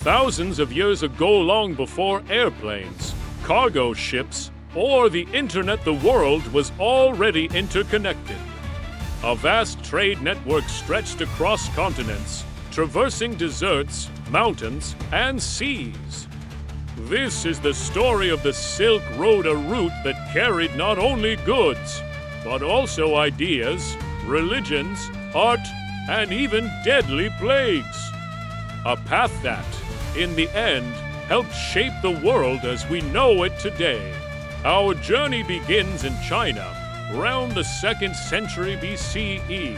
Thousands of years ago, long before airplanes, cargo ships, or the internet, the world was already interconnected. A vast trade network stretched across continents, traversing deserts, mountains, and seas. This is the story of the Silk Road, a route that carried not only goods, but also ideas, religions, art, and even deadly plagues. A path that, in the end, helped shape the world as we know it today. Our journey begins in China, around the 2nd century BCE.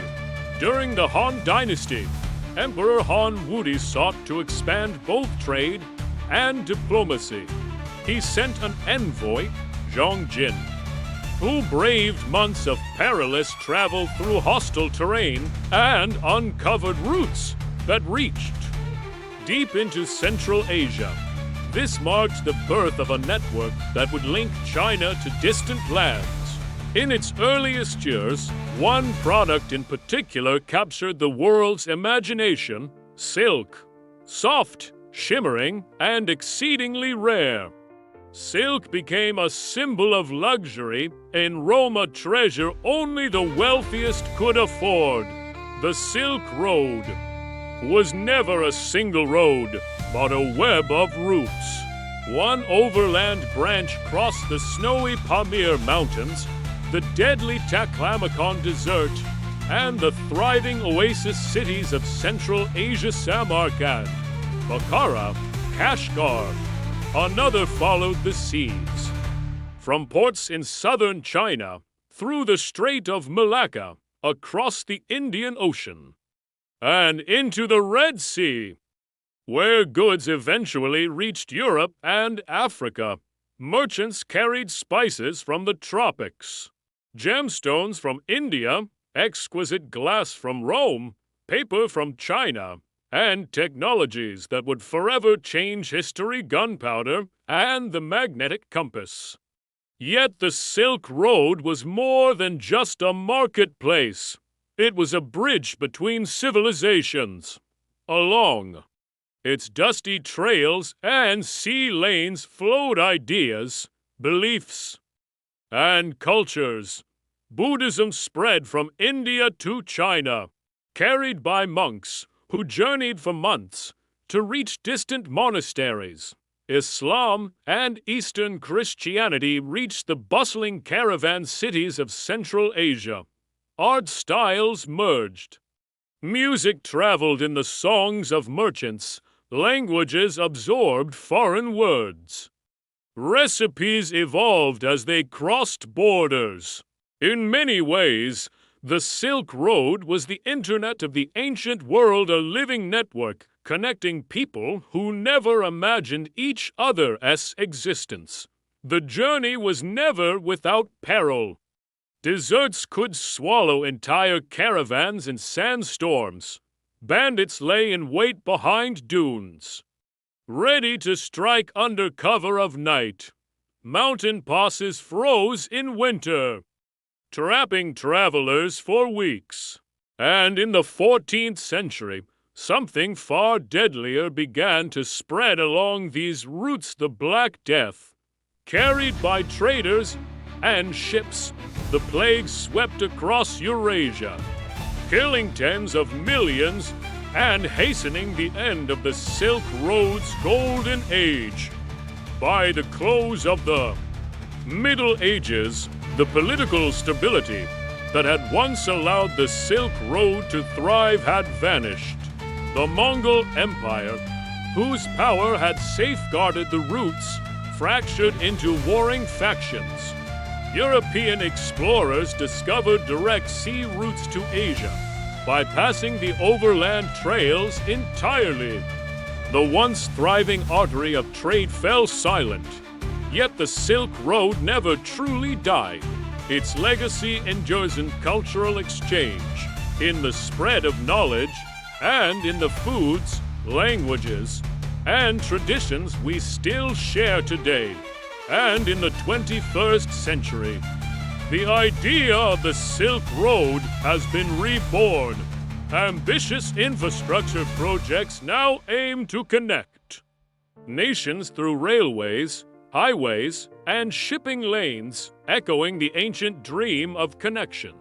During the Han Dynasty, Emperor Han Wudi sought to expand both trade and diplomacy. He sent an envoy, Zhang Jin, who braved months of perilous travel through hostile terrain and uncovered routes that reached deep into Central Asia. This marked the birth of a network that would link China to distant lands. In its earliest years, one product in particular captured the world's imagination: silk. Soft, shimmering, and exceedingly rare. Silk became a symbol of luxury, in Rome a treasure only the wealthiest could afford. The Silk Road was never a single road, but a web of routes. One overland branch crossed the snowy Pamir Mountains, the deadly Taklamakan Desert, and the thriving oasis cities of Central Asia: Samarkand, Bukhara, Kashgar. Another followed the seas. From ports in southern China, through the Strait of Malacca, across the Indian Ocean, and into the Red Sea, where goods eventually reached Europe and Africa. Merchants carried spices from the tropics, gemstones from India, exquisite glass from Rome, paper from China, and technologies that would forever change history: gunpowder and the magnetic compass. Yet the Silk Road was more than just a marketplace. It was a bridge between civilizations. Along its dusty trails and sea lanes flowed ideas, beliefs, and cultures. Buddhism spread from India to China, carried by monks who journeyed for months to reach distant monasteries. Islam and Eastern Christianity reached the bustling caravan cities of Central Asia. Art styles merged. Music traveled in the songs of merchants. Languages absorbed foreign words. Recipes evolved as they crossed borders. In many ways, the Silk Road was the internet of the ancient world, a living network connecting people who never imagined each other's existence. The journey was never without peril. Deserts could swallow entire caravans in sandstorms. Bandits lay in wait behind dunes, ready to strike under cover of night. Mountain passes froze in winter, trapping travelers for weeks. And in the 14th century, something far deadlier began to spread along these routes: the Black Death. Carried by traders and ships, the plague swept across Eurasia, killing tens of millions and hastening the end of the Silk Road's golden age. By the close of the Middle Ages, the political stability that had once allowed the Silk Road to thrive had vanished. The Mongol Empire, whose power had safeguarded the routes, fractured into warring factions. European explorers discovered direct sea routes to Asia, bypassing the overland trails entirely. The once thriving artery of trade fell silent. Yet the Silk Road never truly died. Its legacy endures in cultural exchange, in the spread of knowledge, and in the foods, languages, and traditions we still share today. And in the 21st century, the idea of the Silk Road has been reborn. Ambitious infrastructure projects now aim to connect nations through railways, highways, and shipping lanes, echoing the ancient dream of connection.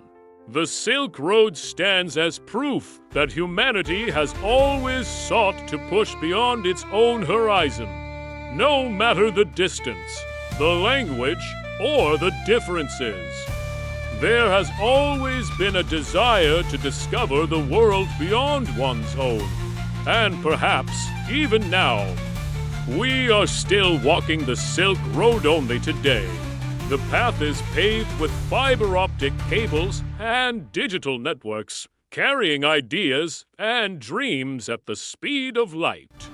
The Silk Road stands as proof that humanity has always sought to push beyond its own horizon, no matter the distance, the language, or the differences. There has always been a desire to discover the world beyond one's own, and perhaps even now. We are still walking the Silk Road only today. The path is paved with fiber optic cables and digital networks, carrying ideas and dreams at the speed of light.